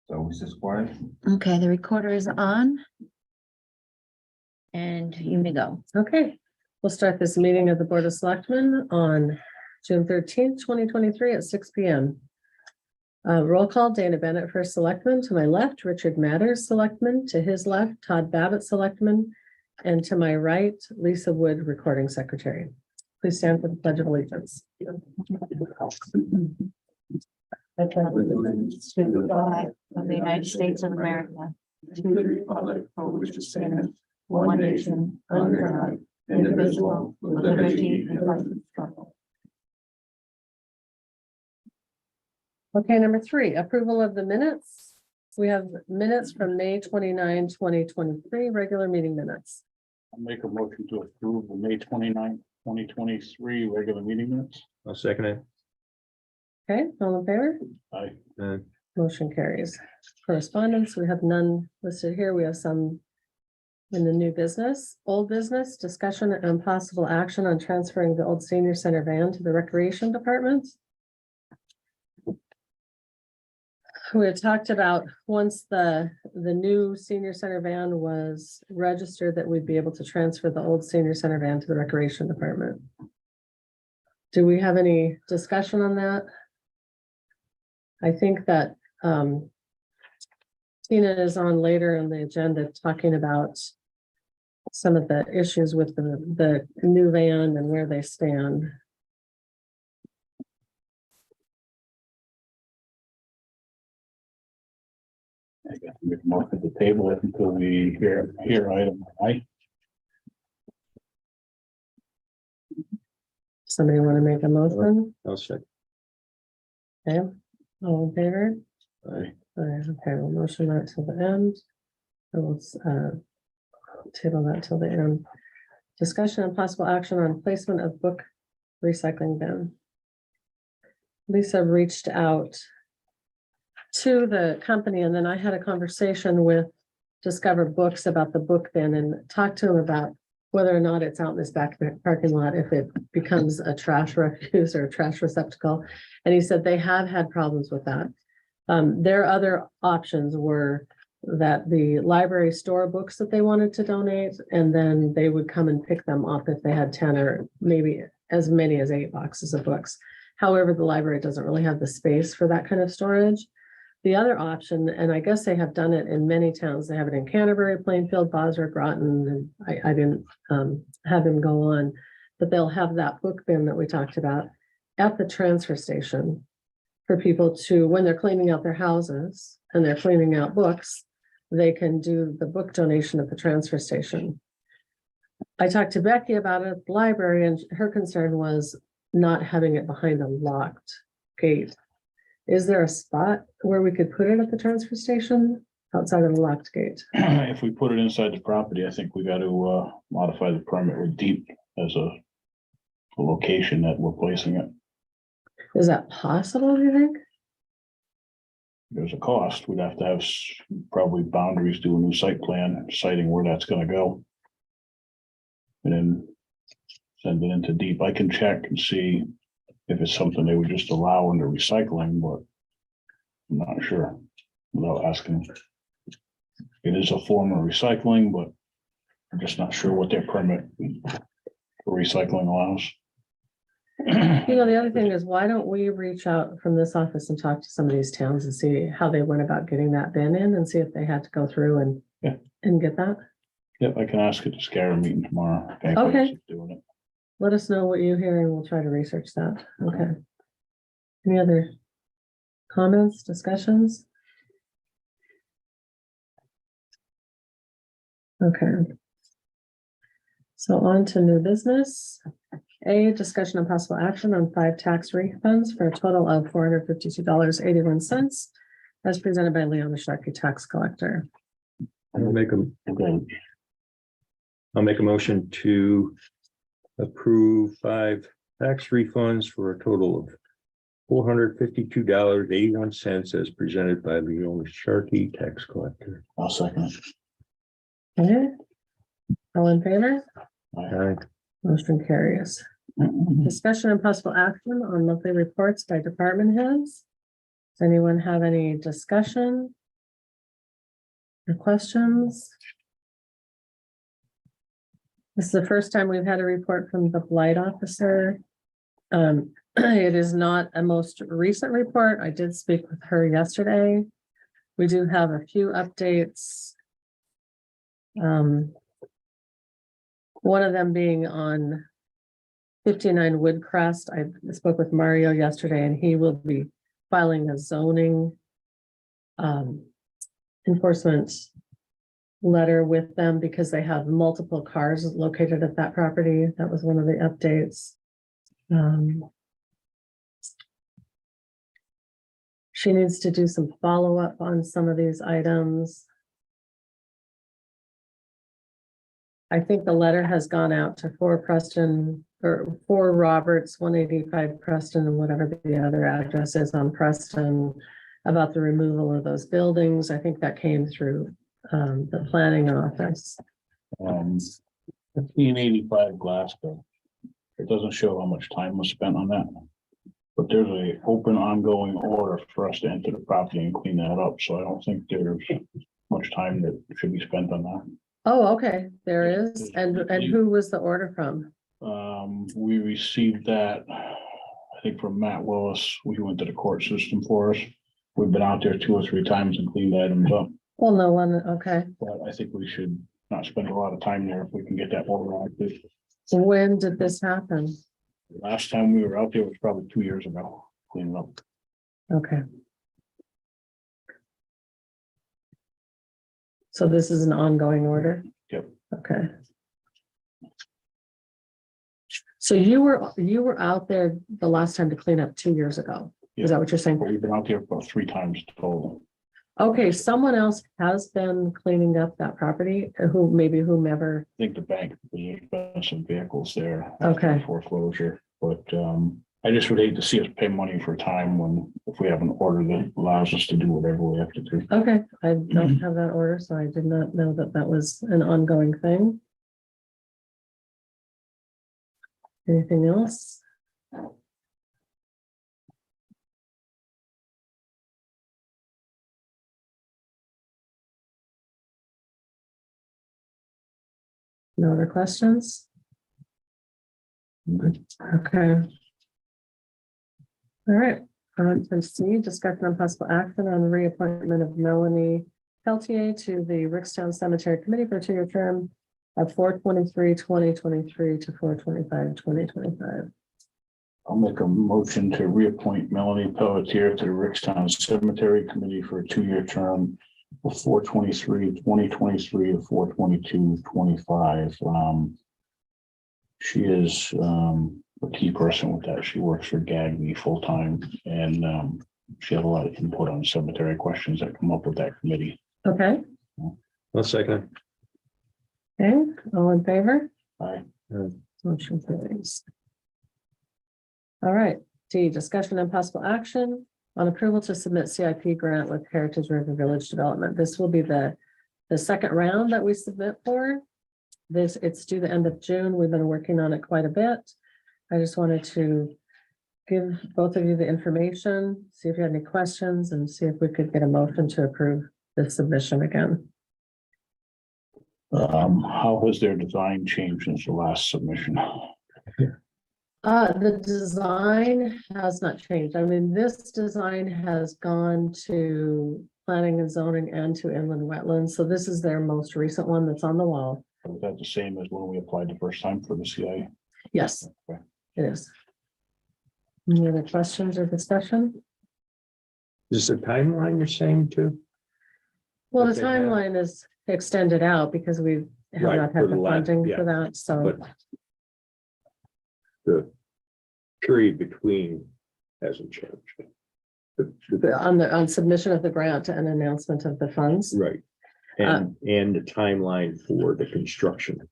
So we just quiet. Okay, the recorder is on. And you may go. Okay, we'll start this meeting of the Board of Selectmen on June 13th, 2023 at 6 p.m. Roll call, Dana Bennett, first selectman. To my left, Richard Matters, selectman. To his left, Todd Babbitt, selectman. And to my right, Lisa Wood, recording secretary. Please stand for the Pledge of Allegiance. To the flag of the United States of America, to the republic for which it stands, one nation, under God, indivisible, with liberty and justice for all. Okay, number 3, approval of the minutes. We have minutes from May 29, 2023, regular meeting minutes. I'll make a motion to approve the May 29th, 2023 regular meeting minutes. I'll second it. Okay, all in favor? Aye. Motion carries. Correspondence, we have none listed here. We have some in the new business. Old business, discussion and possible action on transferring the old senior center van to the recreation department. We had talked about once the new senior center van was registered that we'd be able to transfer the old senior center van to the recreation department. Do we have any discussion on that? I think that Tina is on later on the agenda talking about some of the issues with the new van and where they stand. I guess we can mark at the table until we hear item I. Somebody want to make a motion? I'll second. Okay, all in favor? Aye. All right, okay, we'll motion that till the end. I will table that till the end. Discussion and possible action on placement of book recycling bin. Lisa reached out to the company, and then I had a conversation with Discover Books about the book bin and talked to him about whether or not it's out in this back parking lot, if it becomes a trash refuse or a trash receptacle. And he said they have had problems with that. Their other options were that the library store books that they wanted to donate, and then they would come and pick them up if they had 10 or maybe as many as 8 boxes of books. However, the library doesn't really have the space for that kind of storage. The other option, and I guess they have done it in many towns, they have it in Canterbury, Plainfield, Bosworth, Groton, and I didn't have them go on, but they'll have that book bin that we talked about at the transfer station for people to, when they're cleaning out their houses and they're cleaning out books, they can do the book donation at the transfer station. I talked to Becky about it at the library, and her concern was not having it behind a locked gate. Is there a spot where we could put it at the transfer station outside of the locked gate? If we put it inside the property, I think we got to modify the permit with deep as a location that we're placing it. Is that possible, do you think? There's a cost. We'd have to have probably boundaries, do a new site plan, citing where that's gonna go. And then send it into deep. I can check and see if it's something they would just allow in the recycling, but I'm not sure without asking. It is a form of recycling, but I'm just not sure what their permit for recycling allows. You know, the other thing is, why don't we reach out from this office and talk to some of these towns and see how they went about getting that bin in and see if they had to go through and get that? Yep, I can ask at the SCARA meeting tomorrow. if anybody's Okay. Doing it. Let us know what you hear and we'll try to research that. Okay. Any other comments, discussions? Okay. So on to new business. A, discussion and possible action on 5 tax refunds for a total of $452.81 as presented by Leona Sharkey, tax collector. I'll make a motion to approve 5 tax refunds for a total of $452.81 as presented by Leona Sharkey, tax collector. I'll second it. Okay. All in favor? Aye. Motion carries. Discussion and possible action on monthly reports by department heads. Does anyone have any discussion Any questions? This is the first time we've had a report from the blight officer. It is not a most recent report. I did speak with her yesterday. We do have a few updates. One of them being on 59 Woodcrest. I spoke with Mario yesterday and he will be filing a zoning enforcement letter with them because they have multiple cars located at that property. That was one of the updates. She needs to do some follow-up on some of these items. I think the letter has gone out to 4 Preston or 4 Roberts, 185 Preston, and whatever the other address is on Preston about the removal of those buildings. I think that came through the planning office. 1585 Glasgow. It doesn't show how much time was spent on that. But there's a open ongoing order for us to enter the property and clean that up, so I don't think there's much time that should be spent on that. Oh, okay, there is. And who was the order from? We received that, I think from Matt Willis, we went to the court system for us. We've been out there 2 or 3 times and cleaned items up, Well, no one, okay. but I think we should not spend a lot of time there if we can get that order active. So when did this happen? Last time we were out there was probably 2 years ago, cleaning up. Okay. So this is an ongoing order? Yep. Okay. So you were out there the last time to clean up 2 years ago? Is that what you're saying? But we've been out there about 3 times total. Okay, someone else has been cleaning up that property, who maybe whomever. I think the bank, there's been some vehicles there. Okay. Foreclosure, but I just would hate to see us pay money for time when, if we have an order that allows us to do whatever we have to do. Okay, I don't have that order, so I did not know that that was an ongoing thing. Anything else? No other questions? Okay. All right, to C, discussion on possible action on the reappointment of Melanie Peltier to the Rickstown Cemetery Committee for a 2-year term of 4/23/2023 to 4/25/2025. I'll make a motion to reappoint Melanie Pelletier to the Rickstown Cemetery Committee for a 2-year term of 4/23/2023 to 4/22/25. She is a key person with that. She works for GAGME full-time and she has a lot of input on cemetery questions that come up with that committee. Okay, One second. okay, all in favor? Aye. Motion carries. All right, D, discussion and possible action on approval to submit CIP grant with Heritage River Village Development. This will be the second round that we submit for. It's due the end of June. We've been working on it quite a bit. I just wanted to give both of you the information, see if you had any questions, and see if we could get a motion to approve the submission again. How has their design changed since the last submission? The design has not changed. I mean, this design has gone to planning and zoning and to inland wetlands. So this is their most recent one that's on the wall. Was that the same as when we applied the first time for the CIA? Yes, Okay. it is. Any other questions or discussion? Is the timeline the same too? Well, the If they have- timeline is extended out because we have Right, not for had the the last- funding yeah, for that, so. But the period between hasn't changed. On submission of the grant and announcement of the funds. Right. And the timeline for the construction.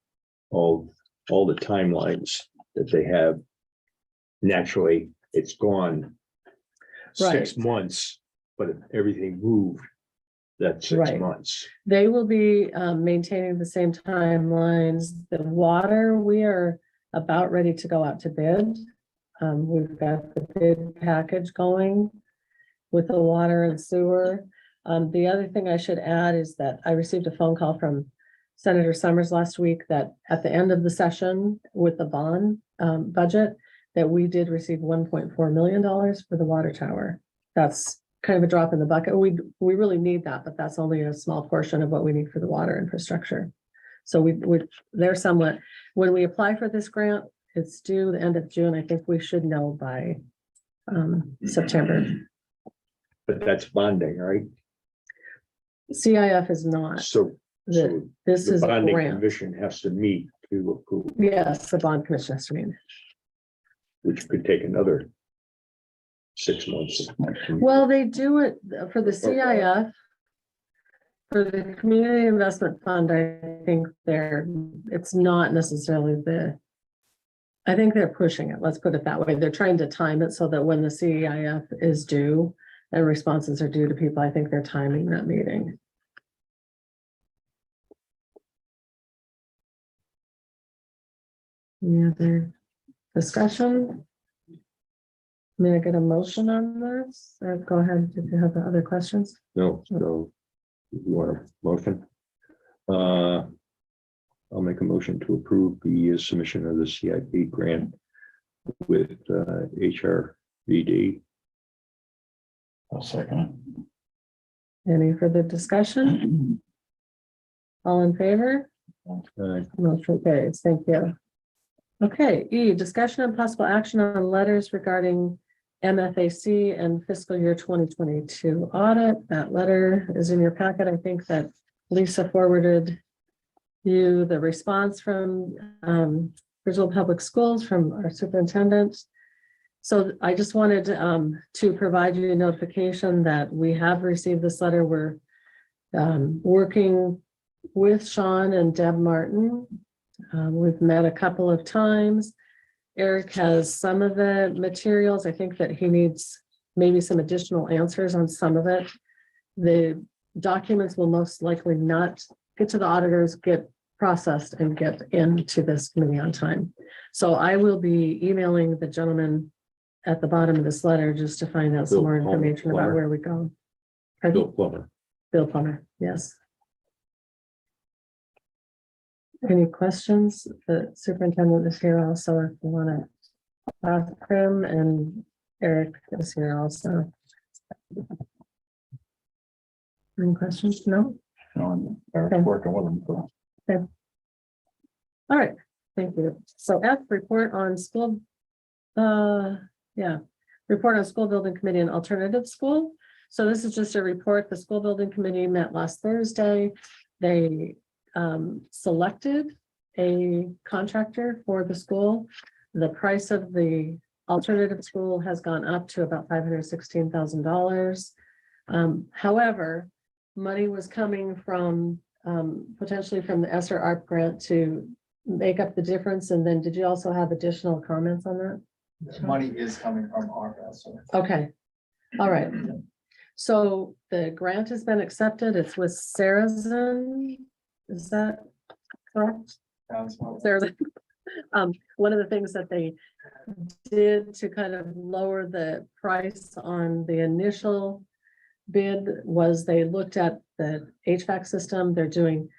All the timelines that they have. Naturally, it's gone 6 months, but if everything moved, that's 6 Right. months. They will be maintaining the same timelines. The water, we are about ready to go out to bid. We've got the bid package going with the water and sewer. The other thing I should add is that I received a phone call from Senator Summers last week that at the end of the session with the bond budget, that we did receive $1.4 million for the water tower. That's kind of a drop in the bucket. We really need that, but that's only a small portion of what we need for the water infrastructure. So they're somewhat, when we apply for this grant, it's due the end of June. I think we should know by September. But that's bonding, right? CIF is not. So This the is a bonding grant. commission has to meet to approve, Yes, the bond commission has to mean. which could take another 6 months. Well, they do it for the CIF. For the community investment fund, I think it's not necessarily I think they're pushing it. Let's put it that way. They're trying to time it so that when the CIF is due and responses are due to people, I think they're timing that meeting. Any other discussion? May I get a motion on this? Or go ahead if you have the other questions. No, so you want a motion? I'll make a motion to approve the submission of the CIP grant with HRVD. I'll second Any further discussion? All in favor? Motion carries. Thank you. Okay, E, discussion and possible action on letters regarding MFAC and fiscal year 2022 audit. That letter is in your packet. I think that Lisa forwarded you the response from Bridgeville Public Schools from our superintendent. So I just wanted to provide you a notification that we have received this letter. We're working with Sean and Deb Martin. We've met a couple of times. Eric has some of the materials. I think that he needs maybe some additional answers on some of it. The documents will most likely not get to the auditors, get processed and get into this committee on time. So I will be emailing the gentleman at the bottom of this letter just to find out some more information about where we go. Bill Plummer. Bill Plummer, yes. Any questions? The superintendent is here also if you want to ask him, and Eric is here also. Any questions? No? it. Eric's working with them. So. All right, thank you. So F, report on school. Report on school building committee and alternative school. So this is just a report. The school building committee met last Thursday. They selected a contractor for the school. The price of the alternative school has gone up to about $516,000. However, money was coming from potentially from the ESSER ARP grant to make up the difference. And then did you also have additional comments on that? Money is coming from ARP also. Okay, all right. So the grant has been accepted. It's with Sarazen. Is that correct? Sarazen. One of the things that they did to kind of lower the price on the initial bid was they looked at the HVAC system. They're doing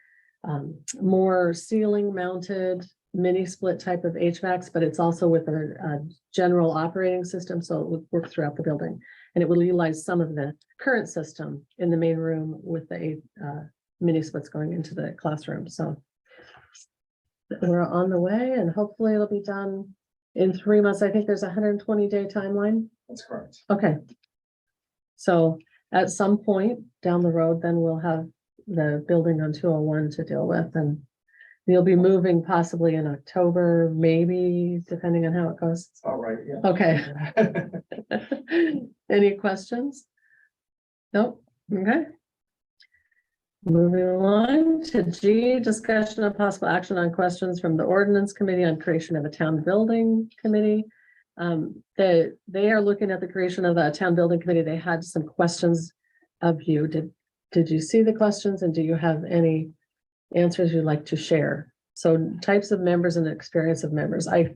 more ceiling mounted mini split type of HVACs, but it's also with a general operating system. So it would work throughout the building, and it will utilize some of the current system in the main room with the mini splits going into the classroom. So we're on the way, and hopefully it'll be done in 3 months. I think there's a 120-day timeline. That's correct. Okay. So at some point down the road, then we'll have the building on 201 to deal with, and you'll be moving possibly in October, maybe, depending on how it goes. All right, yeah. Okay. Any questions? Nope. Okay. Moving along to G, discussion of possible action on questions from the ordinance committee on creation of a town building committee. They are looking at the creation of a town building committee. They had some questions of you. Did you see the questions, and do you have any answers you'd like to share? So types of members and experience of members. I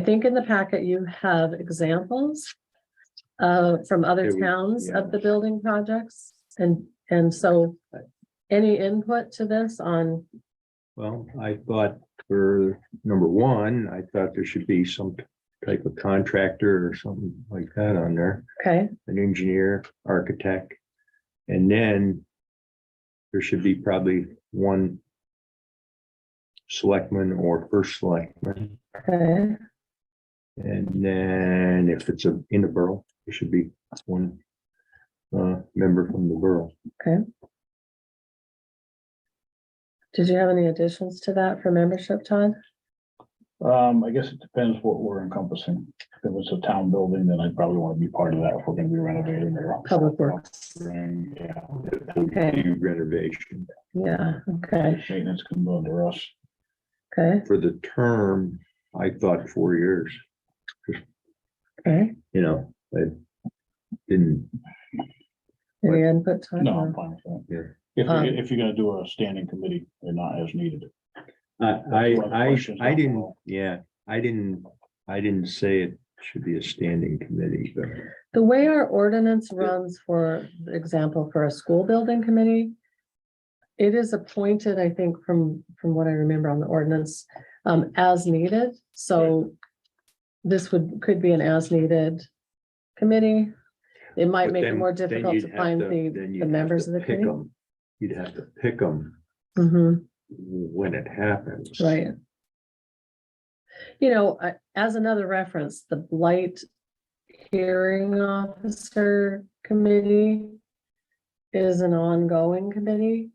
think in the packet you have examples from other towns of the building projects. And And so any input to this on, Well, I thought for number one, I thought there should be some type of contractor or something like that on there, okay, an engineer, architect. And then there should be probably one selectman or first selectman. okay, And then if it's in the borough, there should be one member from the borough. okay. Did you have any additions to that for membership, Todd? I guess it depends what we're encompassing. If it's a town building, then I'd probably want to be part of that if we're gonna be renovating or. Public Works. Yeah. Okay. Do renovation. Yeah, okay, Maintenance can go under us. okay, For the term, I thought 4 years, okay. you know, I didn't, Any input, Todd? No, I'm fine with that. yeah. If you're gonna do a standing committee, they're not as needed. I didn't, yeah, I didn't say it should be a standing committee, but The way our ordinance runs, for example, for a school building committee, it is appointed, I think, from what I remember on the ordinance, as needed. So this could be an as needed committee. It might But make it then- more then difficult you'd to have find then the you'd have members to of the pick committee. 'em. You'd have to pick them Mhm. when it happens. Right. You know, as another reference, the blight hearing officer committee is an ongoing committee.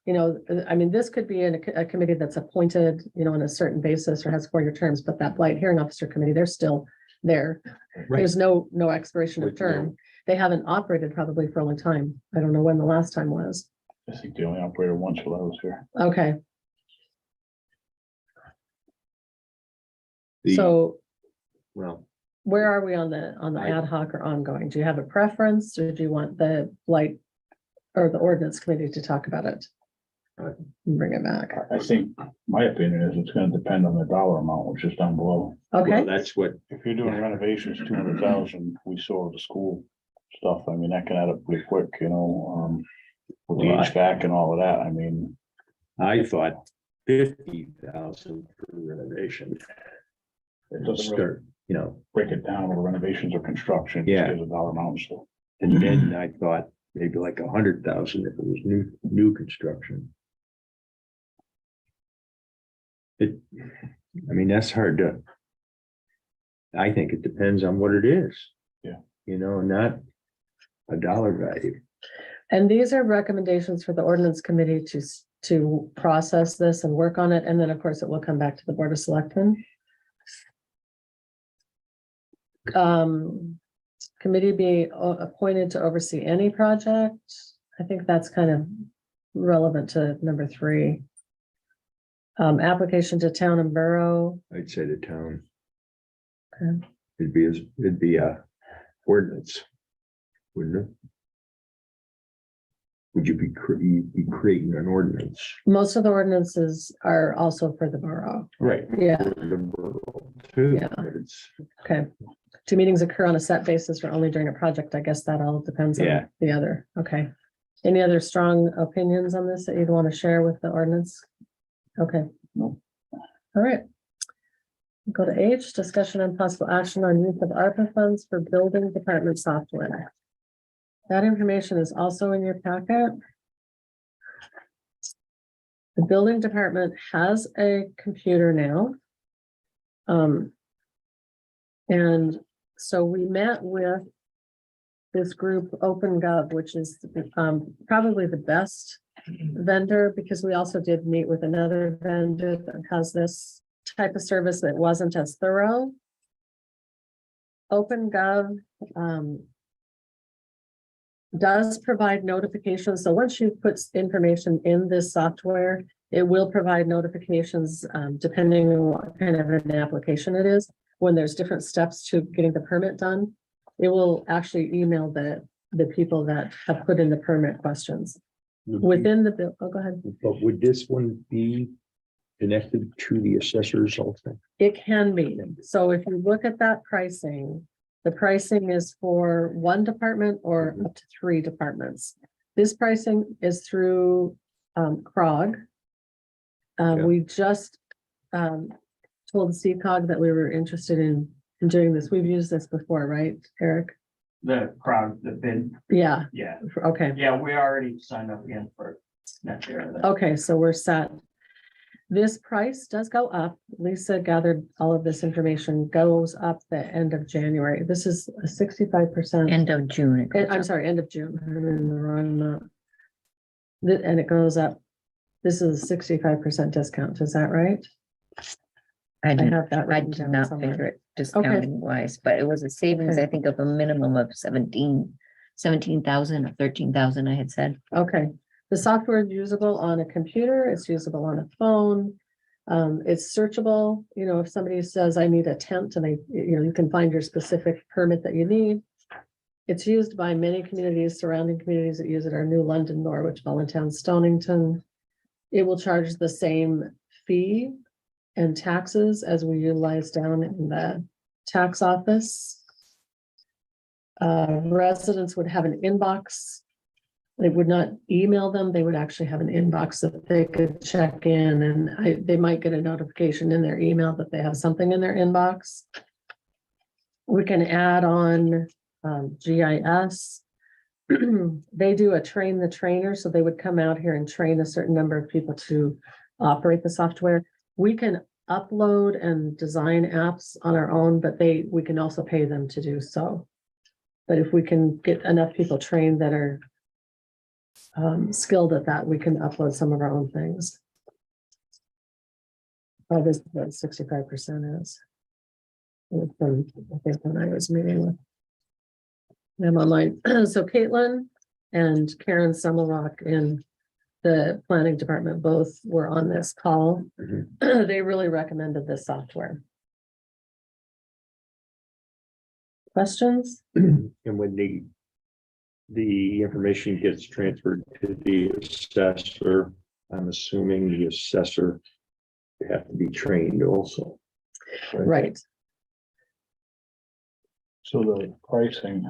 You know, I mean, this could be a committee that's appointed, you know, on a certain basis or has 4-year terms, but that blight hearing officer committee, they're still there. Right. There's no expiration of With no- term. They haven't operated probably for a long time. I don't know when the last time was. I think they only operated once while I was here. Okay, The- so Well, where are we on the ad hoc or ongoing? Do you have a preference, or do you want the blight or the ordinance committee to talk about it? And bring it back. I think, my opinion is it's gonna depend on the dollar amount, which is down below. well, Okay, that's what, If you're doing renovations, 200,000, we saw the school stuff, I mean, that can add up pretty quick, you know, with the Well, HVAC and all of that, I mean. I thought 50,000 for renovation. It doesn't really Start, you know, break it down, whether renovations or construction. just Yeah. gives a dollar amount, so. and then I thought maybe like 100,000 if it was new construction. I mean, that's hard to. I think it depends on what it is. Yeah. You know, not a dollar value. and these are recommendations for the ordinance committee to process this and work on it, and then, of course, it will come back to the Board of Selectmen. Committee be appointed to oversee any project. I think that's kind of relevant to number 3. Application to town and borough. I'd say the town. Okay. It'd be a ordinance. Wouldn't it? Would you be creating an ordinance? Most of the ordinances are also for the borough. Right. Yeah, Too, Yeah. but it's, okay. 2 meetings occur on a set basis or only during a project. I guess that all depends Yeah. on the other. Okay. Any other strong opinions on this that you'd want to share with the ordinance? Okay. No. All right. Go to H, discussion and possible action on use of ARPA funds for building department software. That information is also in your packet. The building department has a computer now. And so we met with this group, OpenGov, which is probably the best vendor, because we also did meet with another vendor that has this type of service that wasn't as thorough. OpenGov does provide notifications. So once you put information in this software, it will provide notifications depending on what kind of an application it is. When there's different steps to getting the permit done, it will actually email the people that have put in the permit questions within the bill. Oh, go ahead. But would this one be connected to the assessors also? It can be. So if you look at that pricing, the pricing is for 1 department or up to 3 departments. This pricing is through CROG. Yeah. We just told CCOG that we were interested in doing this. We've used this before, right, Eric? The crowd, the bid, Yeah, yeah, okay. yeah, we already signed up again for next year. Okay, so we're set. This price does go up. Lisa gathered all of this information, goes up the end of January. This is a 65%. End of June. it goes I'm up. sorry, end of June. I'm in the wrong month. And it goes up. This is a 65% discount. Is that right? I I did, have that I written did down not somewhere. figure it discounting wise, but it was a savings, Okay. I think, of a minimum of 17,000 or 13,000, I had said. Okay, the software is usable on a computer, it's usable on a phone. It's searchable, you know, if somebody says, I need a tent, and you can find your specific permit that you need. It's used by many communities, surrounding communities that use it are New London, Norwich, Allentown, Stonington. It will charge the same fee and taxes as we utilize down in the tax office. Residents would have an inbox. They would not email them, they would actually have an inbox that they could check in, and they might get a notification in their email that they have something in their inbox. We can add on GIS. They do a train the trainer, so they would come out here and train a certain number of people to operate the software. We can upload and design apps on our own, but we can also pay them to do so. But if we can get enough people trained that are skilled at that, we can upload some of our own things. Oh, this, what 65% is. From, I think when I was meeting with them online. So Caitlin and Karen Summerrock in the planning department both were on this call. They really recommended this software. Questions? And when the information gets transferred to the assessor, I'm assuming the assessor have to be trained also. Right. So the pricing,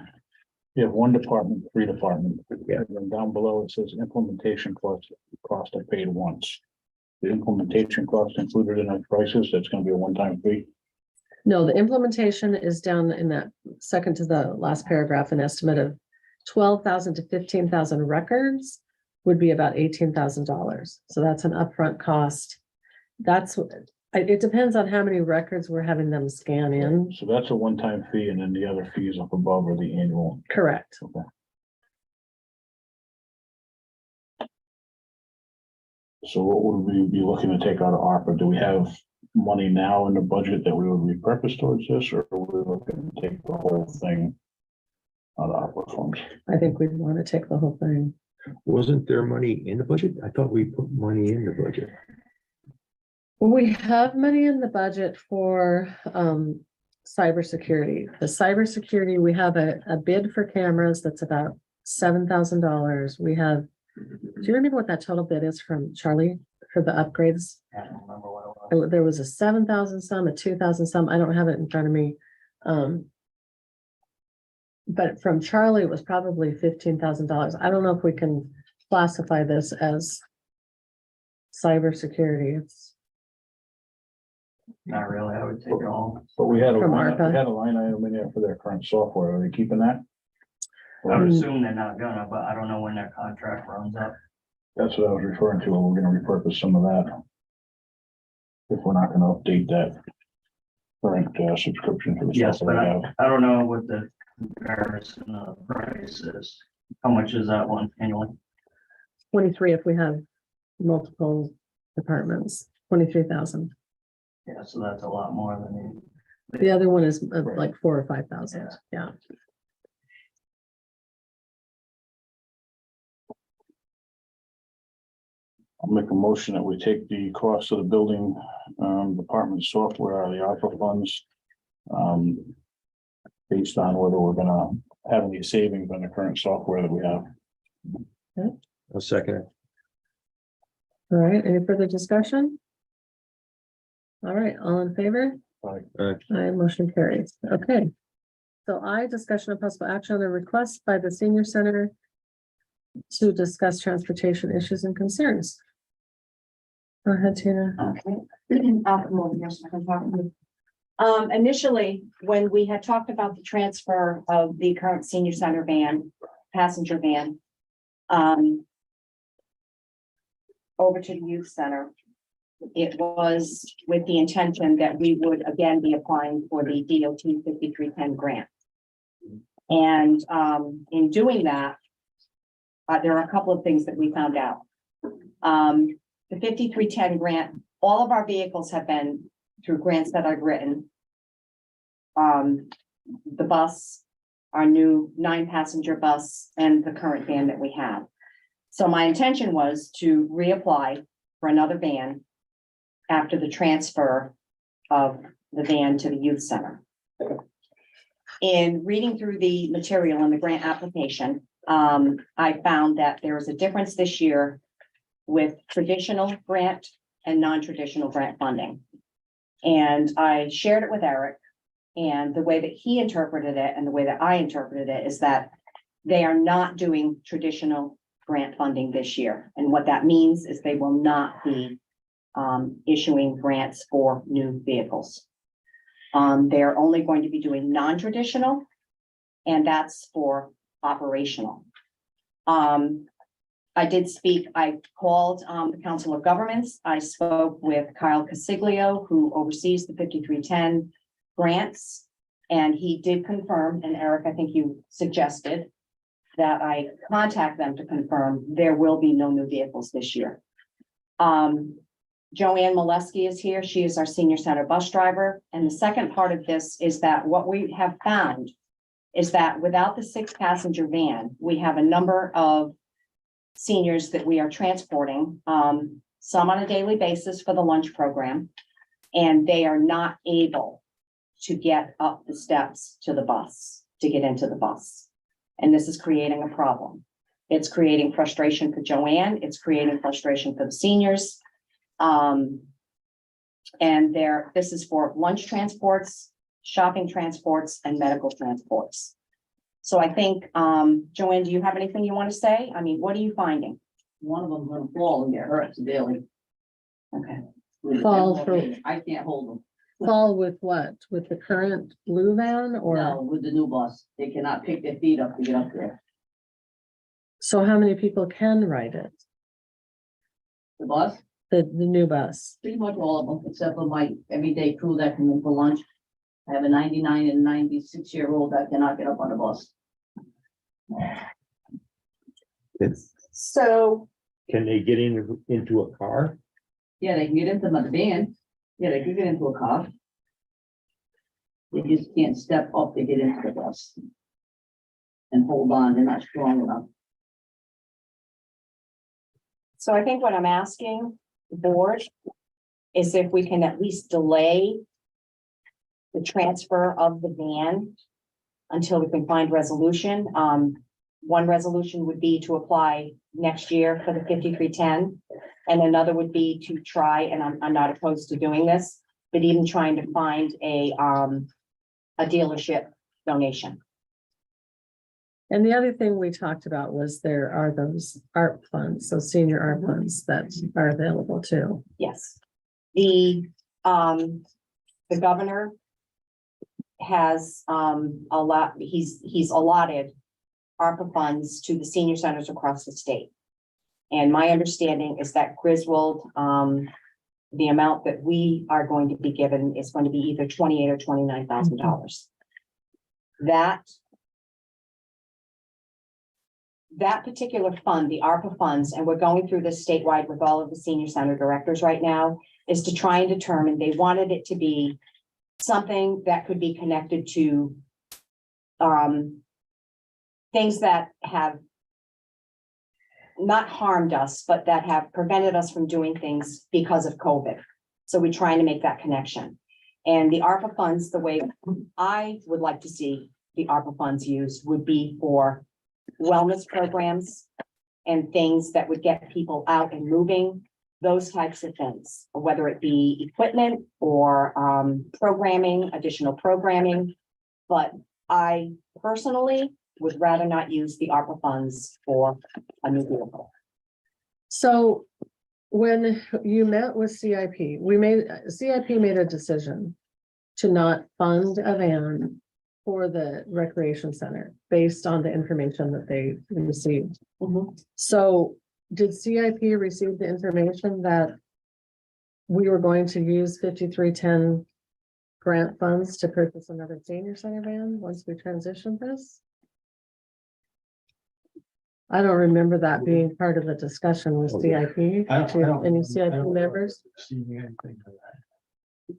you have one department, three departments. Yeah. And then down below it says implementation cost I paid once. The implementation cost included in our prices, that's gonna be a one-time fee. No, the implementation is down in that second to the last paragraph, an estimate of 12,000 to 15,000 records would be about $18,000. So that's an upfront cost. It depends on how many records we're having them scan in. So that's a one-time fee, and then the other fees up above are the annual. Correct. Okay. So what would we be looking to take out of ARPA? Do we have money now in the budget that we would repurpose towards this, or are we looking to take the whole thing out of ARPA funds? I think we'd want to take the whole thing. Wasn't there money in the budget? I thought we put money in the budget. We have money in the budget for cybersecurity. The cybersecurity, we have a bid for cameras that's about $7,000. We have, do you remember what that total bid is from Charlie for the upgrades? I don't remember what it was. There was a 7,000 some, a 2,000 some. I don't have it in front of me. But from Charlie, it was probably $15,000. I don't know if we can classify this as cybersecurity. It's Not really, I would take it all. But we had a From line, ARPA. we had a line item in there for their current software. Are they keeping that? I would assume they're not gonna, but I don't know when their contract runs up. That's what I was referring to. We're gonna repurpose some of that. If we're not gonna update that current subscription for the Yes, software but we have. I don't know what the comparison of price is. How much is that one annually? 23 if we have multiple departments, 23,000. Yeah, so that's a lot more than The other one is like 4,000 or 5,000. Yeah. I'll make a motion that we take the cost of the building department software out of the ARPA funds. Based on whether we're gonna have any savings on the current software that we have. A second. All right, any further discussion? All right, all in favor? Aye, motion carries. Okay. So discussion of possible action on a request by the senior center to discuss transportation issues and concerns. Go ahead, Tina. Okay. I'll come over here so I can talk to you. Initially, when we had talked about the transfer of the current senior center van, passenger van, over to the youth center, it was with the intention that we would again be applying for the DOT 5310 grant. And in doing that, there are a couple of things that we found out. The 5310 grant, all of our vehicles have been through grants that I've written. The bus, our new 9-passenger bus, and the current van that we have. So my intention was to reapply for another van after the transfer of the van to the youth center. In reading through the material in the grant application, I found that there is a difference this year with traditional grant and non-traditional grant funding. And I shared it with Eric, and the way that he interpreted it and the way that I interpreted it is that they are not doing traditional grant funding this year. And what that means is they will not be issuing grants for new vehicles. They are only going to be doing non-traditional, and that's for operational. I called the Council of Governments. I spoke with Kyle Casiglio, who oversees the 5310 grants, and he did confirm, and Eric, I think you suggested that I contact them to confirm there will be no new vehicles this year. Joanne Molesky is here. She is our senior center bus driver. And the second part of this is that what we have found is that without the 6-passenger van, we have a number of seniors that we are transporting, some on a daily basis for the lunch program, and they are not able to get up the steps to the bus, to get into the bus. And this is creating a problem. It's creating frustration for Joanne. It's creating frustration for the seniors. And this is for lunch transports, shopping transports, and medical transports. So I think, Joanne, do you have anything you want to say? I mean, what are you finding? One of them's gonna fall and get hurt daily. Okay. Fall for- I can't hold them. Fall with what? With the current blue van or? No, with the new bus, they cannot pick their feet up to get up there. So how many people can ride it? The bus, The new bus? pretty much all of them, except for my everyday crew that come in for lunch. I have a 99 and 96-year-old that cannot get up on the bus. So, Can they get into a car? Yeah, they can get into the van. Yeah, they can get into a car. They just can't step up to get into the bus. And hold on, they're not strong enough. so I think what I'm asking the board is if we can at least delay the transfer of the van until we can find resolution. One resolution would be to apply next year for the 5310. And another would be to try, and I'm not opposed to doing this, but even trying to find a dealership donation. And the other thing we talked about was there are those ARP funds, so senior ARP funds that are available too. Yes. The governor has he's allotted ARPA funds to the senior centers across the state. And my understanding is that Griswold, the amount that we are going to be given is going to be either $28,000 or $29,000. That particular fund, the ARPA funds, and we're going through this statewide with all of the senior center directors right now, is to try and determine, they wanted it to be something that could be connected to things that have not harmed us, but that have prevented us from doing things because of COVID. So we're trying to make that connection. And the ARPA funds, the way I would like to see the ARPA funds used would be for wellness programs and things that would get people out and moving, those types of things, whether it be equipment or programming, additional programming. But I personally would rather not use the ARPA funds for a new vehicle. So when you met with CIP, CIP made a decision to not fund a van for the recreation center based on the information that they received. So did CIP receive the information that we were going to use 5310 grant funds to purchase another senior center van once we transition this? I don't remember that being part of the discussion with CIP. I don't- Any CIP members? Receiving anything for that.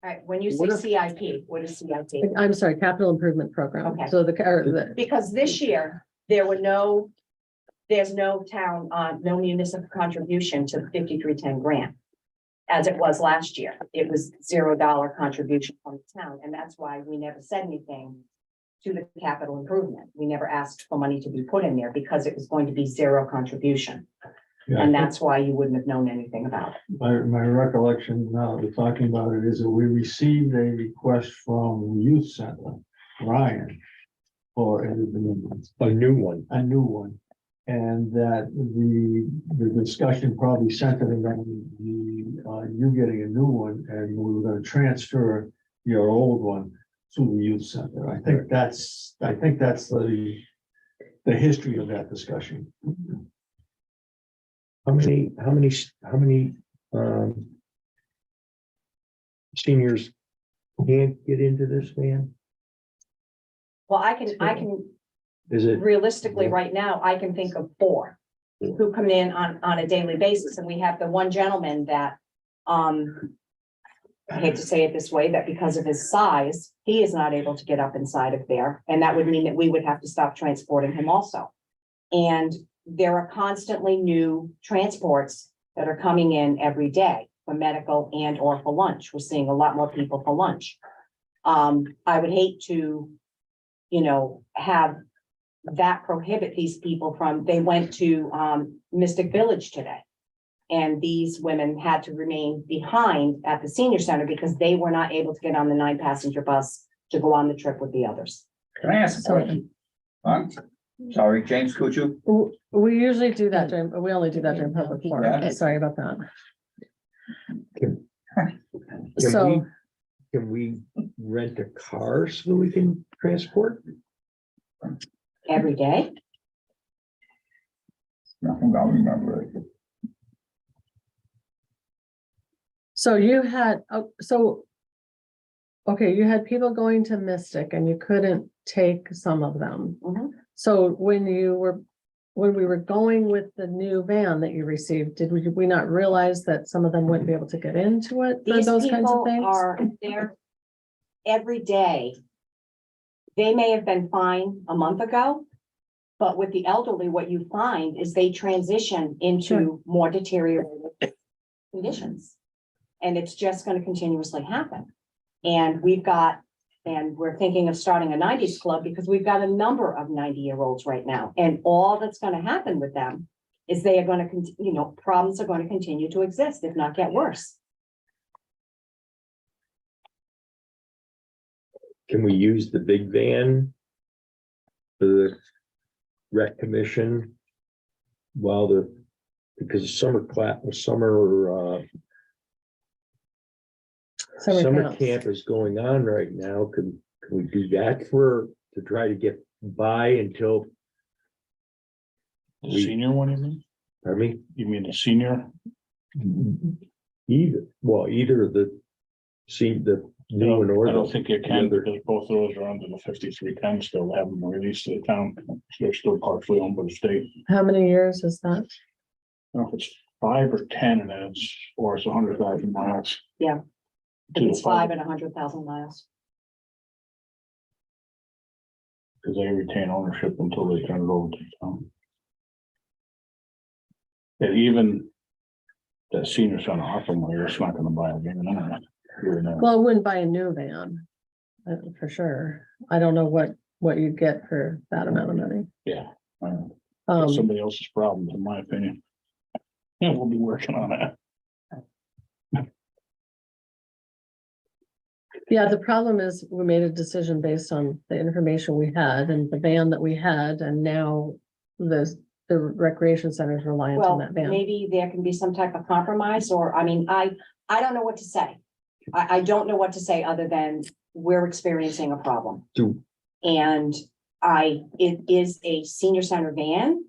All right, when you say What if- CIP, what is CIP? I'm sorry, capital improvement program. Okay. So the Because this year, there's no town, no municipal contribution to the 5310 grant. As it was last year, it was $0 contribution from the town, and that's why we never said anything to the capital improvement. We never asked for money to be put in there because it was going to be 0 contribution. And that's why you wouldn't have known anything about it. My recollection now, we're talking about it, is that we received a request from the youth center, Ryan, for A new one. a new one. And that the discussion probably centered around you getting a new one, and we were gonna transfer your old one to the youth center. I think that's the history of that discussion. How many seniors can't get into this van? Well, I can Is it? realistically, right now, I can think of 4 who come in on a daily basis, and we have the one gentleman that, I hate to say it this way, that because of his size, he is not able to get up inside of there, and that would mean that we would have to stop transporting him also. And there are constantly new transports that are coming in every day for medical and or for lunch. We're seeing a lot more people for lunch. I would hate to, have that prohibit these people from, they went to Mystic Village today. And these women had to remain behind at the senior center because they were not able to get on the 9-passenger bus to go on the trip with the others. Can I ask a question? Sorry, James Kuchu. we usually do that during, we only do that during public forum. Yeah. Sorry about that. Can So, Can we rent a car so we can transport? Every day? Nothing, I'll remember it. so you had, okay, you had people going to Mystic and you couldn't take some of them. Mhm. So when we were going with the new van that you received, did we not realize that some of them wouldn't be able to get into it for These those kinds of people things? are there every day. They may have been fine a month ago, but with the elderly, what you find is they transition into Sure. more deteriorated conditions. And it's just going to continuously happen. And we're thinking of starting a 90s club because we've got a number of 90-year-olds right now. And all that's going to happen with them is they are going to, problems are going to continue to exist, if not get worse. Can we use the big van for the rec commission while because summer Summer camp is going on right now? Can we do that to try to get by until, The senior one, you mean? pardon me? You mean the senior? Either the new one or I don't the, think you can, because both of those are under the 5310, still haven't been released to the town. They're still partially owned by the state. How many years is that? I don't know if it's 5 or 10 and then it's 100,000 miles. Yeah. To the It's 5 and 100,000 miles. Because they retain ownership until they turn it over to the town. And even that senior son offer money, it's not gonna buy a van. Well, I wouldn't buy a new van, for sure. I don't know what you'd get for that amount of money. Yeah. It's Um, somebody else's problem, in my opinion. Yeah, we'll be working on that. Yeah, the problem is we made a decision based on the information we had and the van that we had, and now the recreation center is reliant on Well, that van. maybe there can be some type of compromise, or, I mean, I don't know what to say. I don't know what to say other than we're experiencing a problem. Do- And it is a senior center van.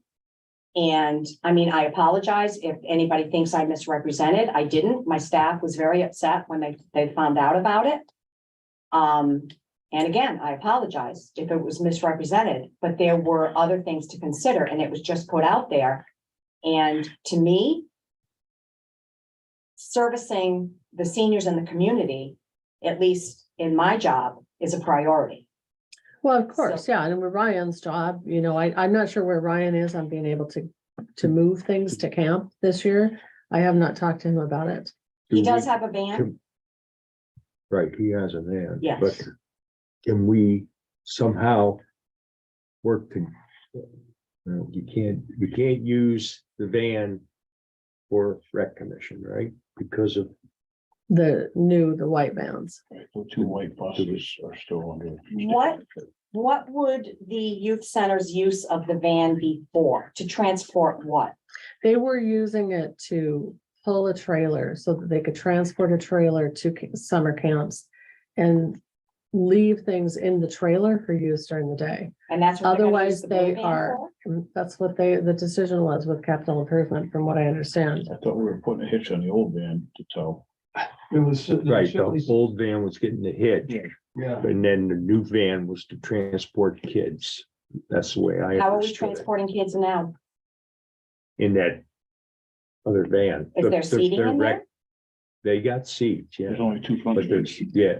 And I mean, I apologize if anybody thinks I misrepresented. I didn't. My staff was very upset when they found out about it. And again, I apologize if it was misrepresented, but there were other things to consider and it was just put out there. And to me, servicing the seniors in the community, at least in my job, is a priority. Well, of course, yeah, and with Ryan's job, you know, I'm not sure where Ryan is on being able to move things to camp this year. I have not talked to him about it. He do does we- have a van. Right, he has a van. Yes. But can we somehow work to? You can't use the van for rec commission, right? Because of, The white vans. The two white buses are still under. What would the youth center's use of the van be for? To transport what? They were using it to pull a trailer so that they could transport a trailer to summer camps and leave things in the trailer for use during the day. And that's what they're gonna Otherwise, use the blue they van are, for? that's what the decision was with capital improvement, from what I understand. I thought we were putting a hitch on the old van to tow. It was. right, the old van was getting the hit, Yeah, and then the new van was to transport kids. That's the way I How are we understood it. transporting kids now? In that other van. Is there seating in there? They got seats, yeah, There's only two front but there's, seats. yeah,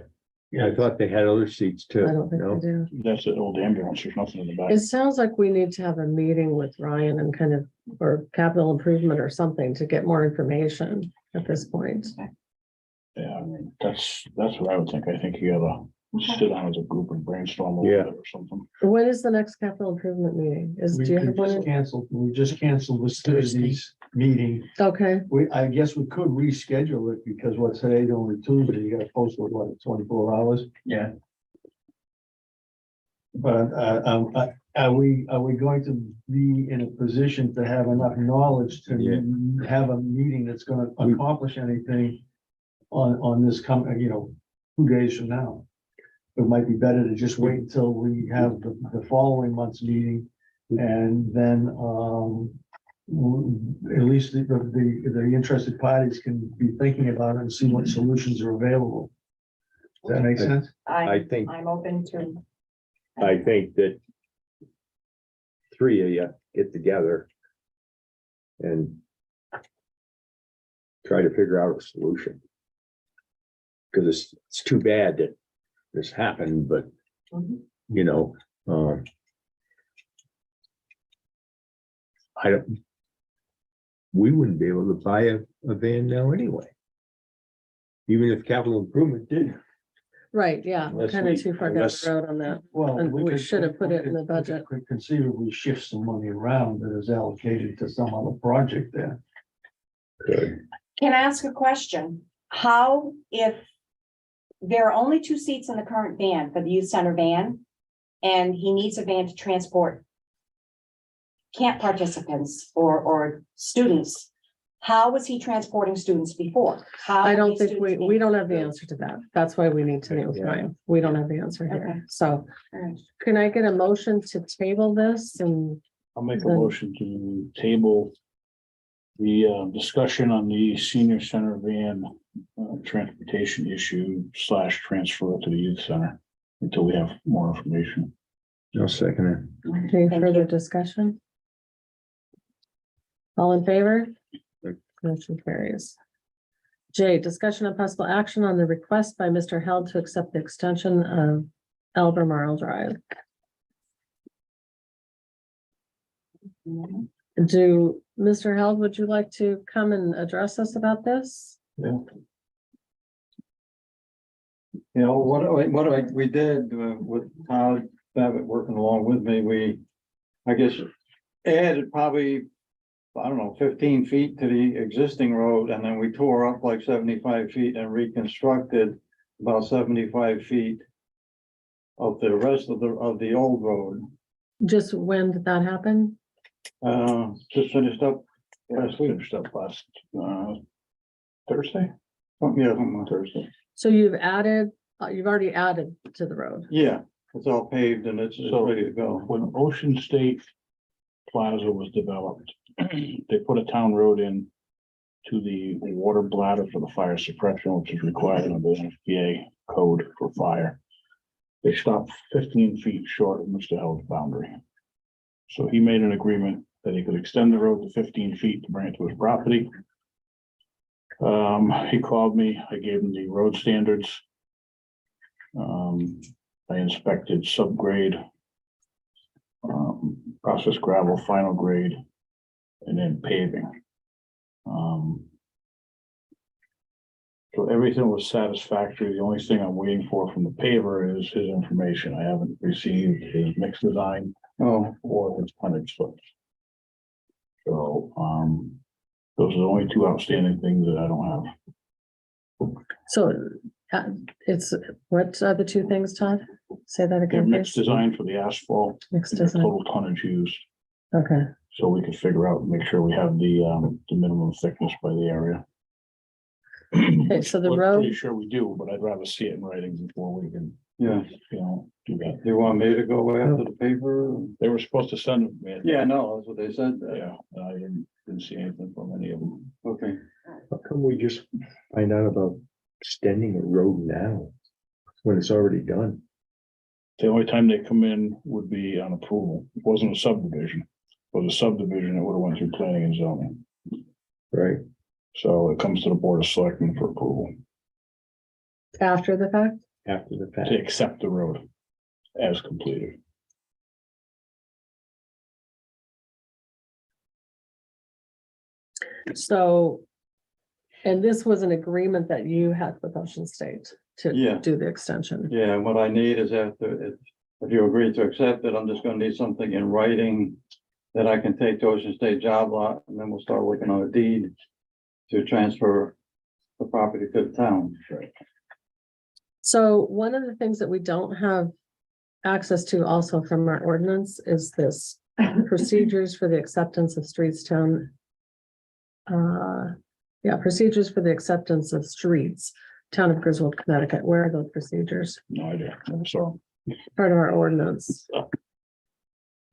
I thought they had other seats too. I don't think no? they do. That's the old ambulance. There's nothing in the back. It sounds like we need to have a meeting with Ryan and kind of, or capital improvement or something to get more information at this point. Yeah, that's what I would think. I think you gotta sit down as a group and brainstorm over Yeah. it or something. When is the next capital improvement meeting? we Do you have just one? canceled, this Thursday's meeting. Okay, I guess we could reschedule it because what's today's only Tuesday, you gotta post it, what, 24 hours? Yeah, But, are we going to be in a position to have enough knowledge to Yeah. have a meeting that's gonna accomplish anything on this 2 days from now? It might be better to just wait until we have the following month's meeting and then, at least the interested parties can be thinking about it and see what solutions are available. Does that make sense? I think, I'm open to. I think that three of you get together and try to figure out a solution. Because it's too bad that this happened, but, Mhm. you know, we wouldn't be able to buy a van now anyway. Even if capital improvement did. right, yeah, we're Unless kind of we- too far down unless- the road on that. Well, And we could- should have put it in the we budget. Could conceivably shift some money around that is allocated to some other project there. Can I ask a question? How, if there are only 2 seats in the current van for the youth center van, and he needs a van to transport camp participants or students, how was he transporting students before? How I were don't these think students we being- don't have the answer to that. That's why we need to meet with Yeah. Ryan. We don't have the answer Okay. here. So All right. can I get a motion to table this and I'll make a Then- motion to table the discussion on the senior center van transportation issue / transfer it to the youth center until we have more information. I'll second any Thank further you. discussion? All in favor? Motion carries. J, discussion of possible action on the request by Mr. Held to accept the extension of Albemarle Drive. Do, Mr. Held, would you like to come and address us about this? You know, we did with Todd Babbitt working along with me, I guess, added probably, I don't know, 15 feet to the existing road, and then we tore up like 75 feet and reconstructed about 75 feet of the rest of the old road. Just when did that happen? Just finished up last week. Finished up last, Thursday? Yeah, on Thursday. So you've already added to the road. Yeah, it's all paved and it's So- ready to go. When Ocean State Plaza was developed, they put a town road in to the water bladder for the fire suppression, which is required under the NFPA code for fire. They stopped 15 feet short of Mr. Hell's boundary. So he made an agreement that he could extend the road to 15 feet to bring it to his property. He called me, I gave him the road standards. I inspected subgrade, process gravel, final grade, and then paving. So everything was satisfactory. The only thing I'm waiting for from the paver is his information. I haven't received his mix design Oh, or his tonnage slips. So, those are the only two outstanding things that I don't have. So it's, what are the two things, Todd? Say that Their again, mix please. design for the asphalt, Mixed and the design. total tonnage used, Okay, so we can figure out, make sure we have the minimum thickness by the area. okay, so the We're road, pretty sure we do, but I'd rather see it in writing before we can, yeah. do that. You want me to go after the paper? They were supposed to send them, man. Yeah, no, that's what they said. Yeah, I didn't see anything from any of them. Okay. How come we just find out about extending a road now? When it's already done? The only time they come in would be on approval. It wasn't a subdivision. If it was a subdivision, it would have went through planning and zoning. Right. So it comes to the Board of Selectmen for approval after the fact? After the fact. to accept the road as completed. So, and this was an agreement that you had with Ocean State Yeah. to do the extension. Yeah, and what I need is if you agree to accept it, I'm just gonna need something in writing that I can take to Ocean State job lot, and then we'll start working on a deed to transfer the property to the town. So one of the things that we don't have access to also from our ordinance is this procedures for the acceptance of streets town. Procedures for the acceptance of streets, town of Griswold, Connecticut. Where are those procedures? No idea. So Part of our ordinance.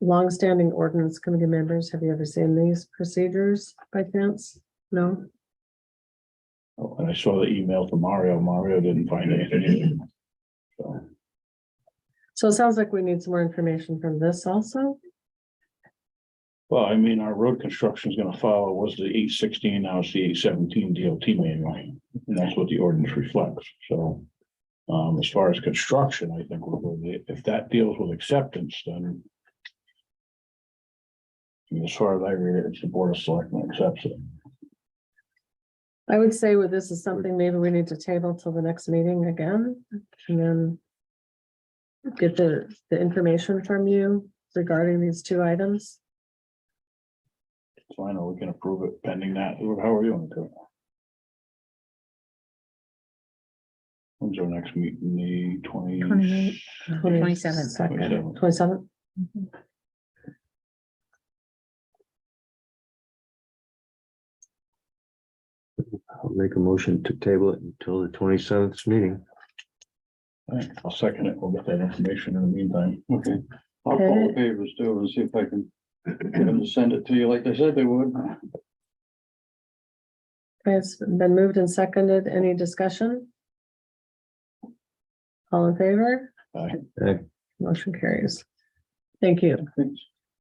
Longstanding ordinance committee members, have you ever seen these procedures by chance? No? and I saw the email from Mario. Mario didn't find anything. So, So it sounds like we need some more information from this also. well, I mean, our road construction is gonna follow was the 816, now it's the 817 DOT manual. And that's what the ordinance reflects. So, as far as construction, I think if that deals with acceptance, then I mean, as far as I read it, it's the Board of Selectmen accepts it. I would say with this is something maybe we need to table till the next meeting again, and then get the information from you regarding these two items. So I know we can approve it pending that. How are you on it? When's our next meeting? The 27th. 27th. 27th. I'll make a motion to table it until the 27th meeting. I'll second it. We'll get that information in the meantime. Okay. I'll call the papers too and see if I can get them to send it to you like they said they would. It's been moved and seconded. Any discussion? All in favor? Aye. Motion carries. Thank you.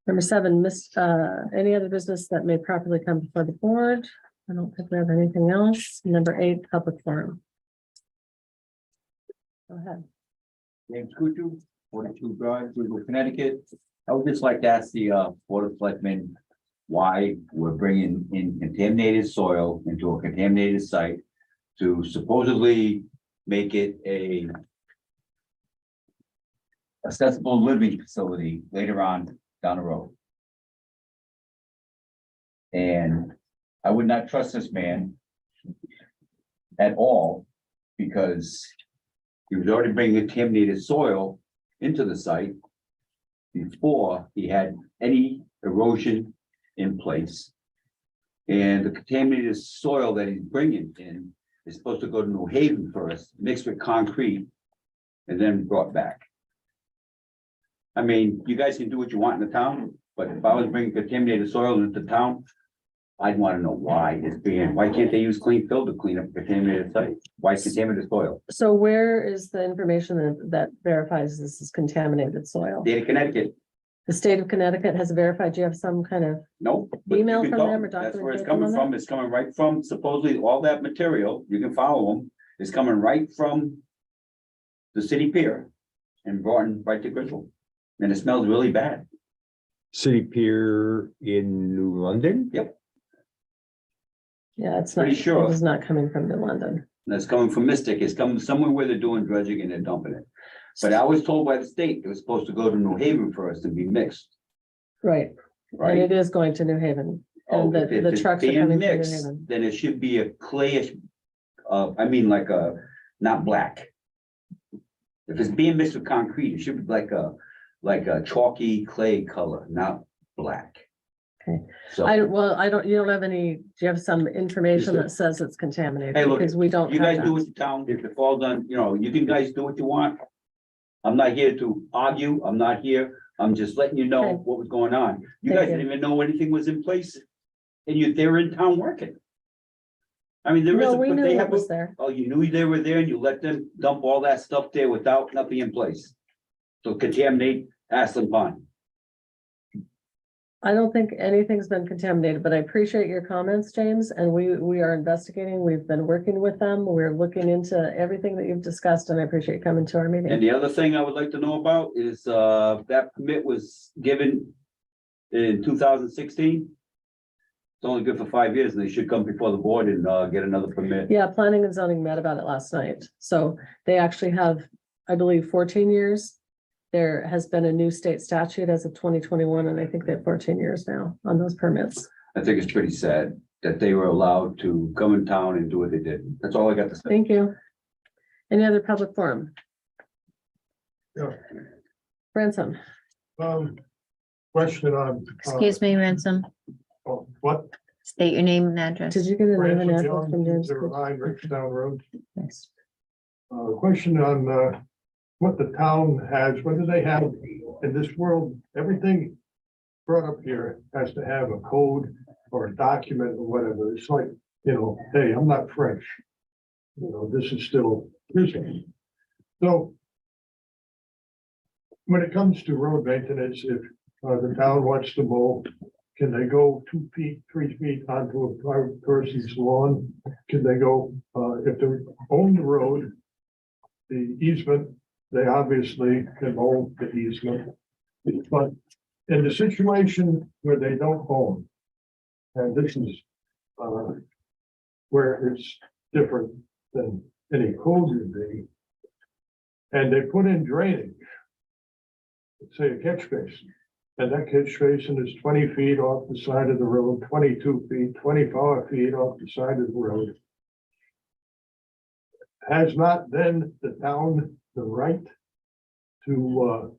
Number 7, any other business that may properly come before the board? I don't think we have anything else. Number 8, public forum. Go ahead. James Kutu, 42 Broad, Griswold, Connecticut. I would just like to ask the Board of Selectmen why we're bringing in contaminated soil into a contaminated site to supposedly make it a accessible living facility later on down the road. And I would not trust this man at all, because He was already bringing contaminated soil into the site before he had any erosion in place. And the contaminated soil that he's bringing in is supposed to go to New Haven first, mixed with concrete, and then brought back. I mean, you guys can do what you want in the town, but if I was bringing contaminated soil into town, I'd want to know why why can't they use clean fill to clean up contaminated site? Why contaminated soil? So where is the information that verifies this is contaminated soil? State of Connecticut, The state of Connecticut has verified, do you have some kind of, no. but you Email can from go. them or That's where it's documentation coming on from. It's coming right from supposedly all that material, you can follow them, is coming right from the city pier and brought in right to Griswold. And it smells really bad. City Pier in New London? yeah, it's not, Pretty sure. it is not coming from New London. And it's coming from Mystic. It's coming somewhere where they're doing dredging and they're dumping it. But I was told by the state it was supposed to go to New Haven first and be mixed, Right, and right? it is going to New Haven. Oh, And if the it's trucks are being coming from New mixed, Haven. then it should be a clayish, I mean, like a, not black. If it's being mixed with concrete, it should be like a chalky clay color, not black. Okay. So, I don't, you don't have any, do you have some information Yes, that says it's contaminated? Hey, look, Because we don't you have guys do that. what you town, if it falls on, you can guys do what you want. I'm not here to argue, I'm not here, I'm just letting you know Okay. what was going on. You Thank guys didn't even know anything was in place. And they were in town working. I mean, there is, No, we knew they it have, was there. oh, you knew they were there and you let them dump all that stuff there without nothing in place. So contaminate Aslan Pond. I don't think anything's been contaminated, but I appreciate your comments, James, and we are investigating. We've been working with them. We're looking into everything that you've discussed, and I appreciate you coming to our And meeting. the other thing I would like to know about is, that permit was given in 2016. It's only good for 5 years and they should come before the board and, get another permit. Yeah, planning and zoning met about it last night. So they actually have, I believe, 14 years. There has been a new state statute as of 2021, and I think they have 14 years now on those permits. I think it's pretty sad that they were allowed to come in town and do what they did. That's all I got to say. Thank you. Any other public forum? Yeah. Ransom, Question on. Excuse me, Ransom, What? state your name and address. did you get a name and Ransom address Jones, from James? 09 Richtown Road. Yes. Question on, what the town has, what do they have in this world? Everything brought up here has to have a code or a document or whatever. It's like, hey, I'm not French. This is still business. So when it comes to road maintenance, if the town wants to mow, can they go 2 feet, 3 feet onto a private person's lawn? Can they go, if they own the road, the easement, they obviously can mow the easement. But in the situation where they don't own, and this is where it's different than any code would be, and they put in drainage, let's say a catch basin, and that catch basin is 20 feet off the side of the road, 22 feet, 25 feet off the side of the road. Has not then the town the right to,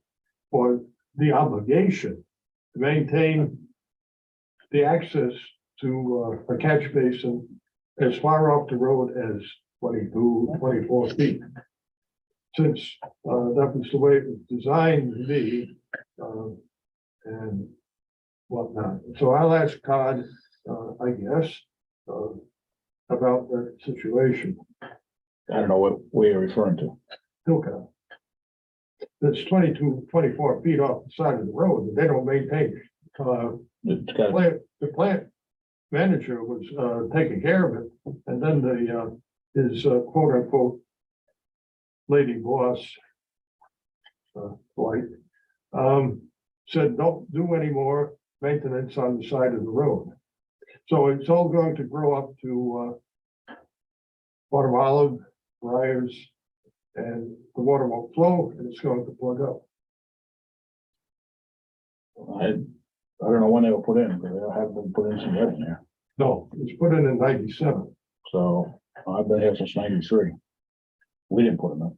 or the obligation to maintain the access to a catch basin as far off the road as 22, 24 feet? Since that was the way it was designed to be, and whatnot. So I'll ask Todd, I guess, about that situation. I don't know what way you're referring to. Tilcon. That's 22, 24 feet off the side of the road, and they don't maintain it. It's got, The plant manager was taking care of it, and then his quote unquote lady boss, Dwight, said, don't do any more maintenance on the side of the road. So it's all going to grow up to bottom olive, briars, and the water won't flow, and it's going to plug up. I don't know when they were put in, because they haven't been put in since I've been there. No, it's put in 97. So I've been here since 93. We didn't put them in.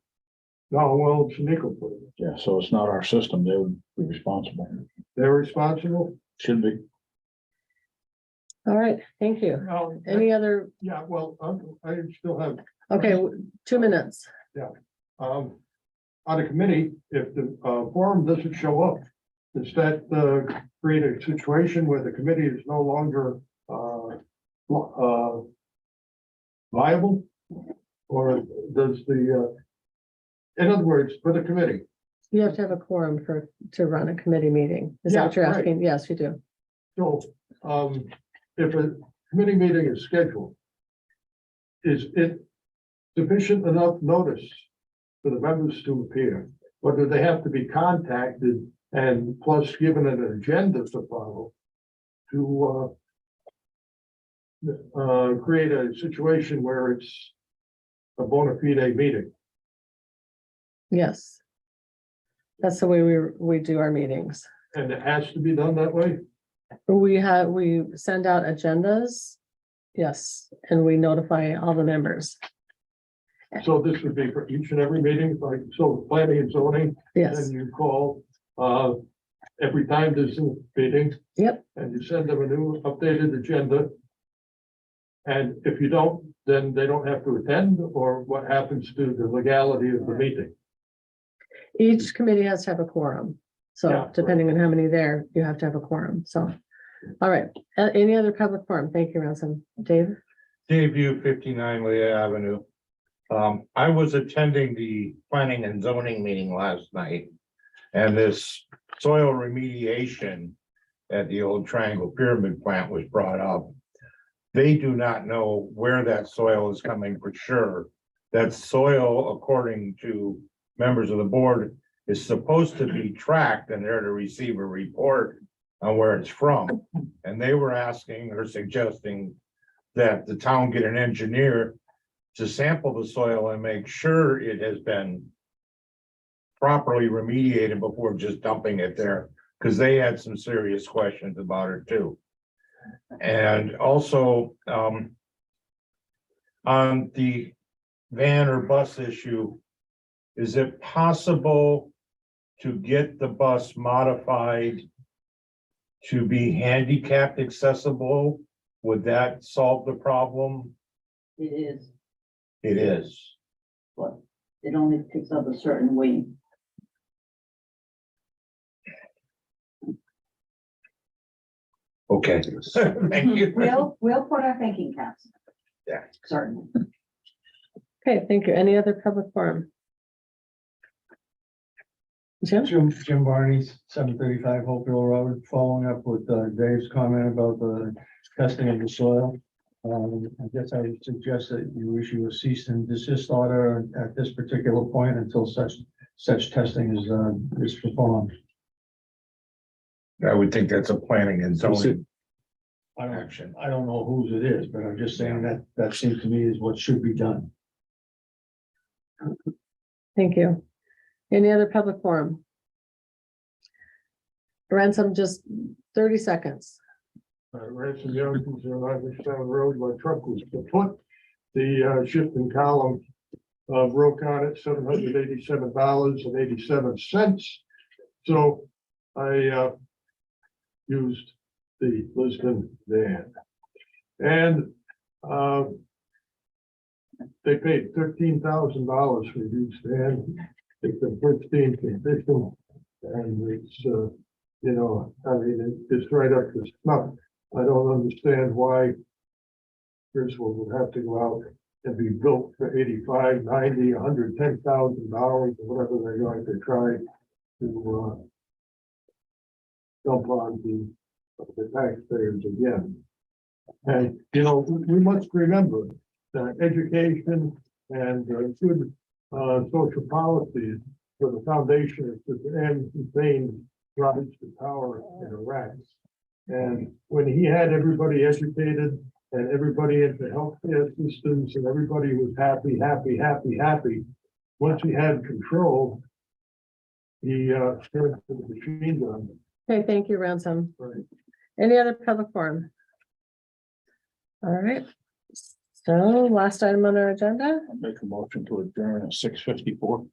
No, well, it's nickel put it. Yeah, so it's not our system. They would be responsible. They're responsible? Should be. All right, thank you. No. Any other, Yeah, well, I still have, okay, 2 minutes. on a committee, if the forum doesn't show up, does that create a situation where the committee is no longer viable? Or does in other words, for the committee, You have to have a quorum to run a committee meeting. Is that what Yeah, you're right. asking? Yes, you do. so if a committee meeting is scheduled, is it sufficient enough notice for the members to appear? Or do they have to be contacted and plus given an agenda to follow to create a situation where it's a bona fide meeting? Yes. That's the way we do our meetings. And it has to be done that way? We send out agendas. Yes, and we notify all the members. So this would be for each and every meeting, like, so planning and zoning, Yes, and you call, every time there's a meeting. Yep. And you send them a new updated agenda. And if you don't, then they don't have to attend, or what happens to the legality of the meeting? each committee has to have a quorum. So Yeah. depending on how many there, you have to have a quorum. So, all right. Any other public forum? Thank you, Ransom. Dave? Dave View, 59 Leah Avenue. I was attending the planning and zoning meeting last night. And this soil remediation at the old Triangle Pyramid plant was brought up. They do not know where that soil is coming for sure. That soil, according to members of the board, is supposed to be tracked and they're to receive a report on where it's from. And they were asking or suggesting that the town get an engineer to sample the soil and make sure it has been properly remediated before just dumping it there, because they had some serious questions about it too. And also, on the van or bus issue, is it possible to get the bus modified to be handicapped accessible? Would that solve the problem? It is, It is. but it only picks up a certain weight. Okay. Thank you. We'll put our thinking caps. Yeah. Certainly. Okay, thank you. Any other public forum? Jim? Jim Barney, 735 Hopewell Road, following up with Dave's comment about the testing of the soil. I guess I would suggest that you issue a cease and desist order at this particular point until such testing is performed. I would think that's a planning and zoning I don't, action. I don't know whose it is, but I'm just saying that seems to me is what should be done. Thank you. Any other public forum? Ransom, just 30 seconds. Ransom Young's on Iverstown Road, my truck was kaput. The shifting column broke on it, $787.87. So I used the Lisbon van. And they paid $13,000 for used van. It's a pristine condition. And it's, I mean, it's right up to snuff. I don't understand why Griswold would have to go out and be built for $85, $90, $110,000 or whatever they're going to try to dump on the taxpayers again. And, we must remember that education and good social policies for the foundation to end Hussein rise to power in Iraq. And when he had everybody educated and everybody into healthcare systems and everybody was happy, once he had control, he turned to the machine gun. Okay, thank you, Ransom. Right. Any other public forum? All right. So last item on our agenda, Make a motion to adjourn at 6:54.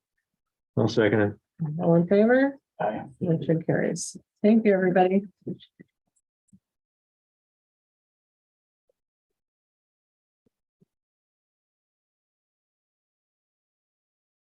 I'll second it. All in favor? Aye. Motion carries. Thank you, everybody.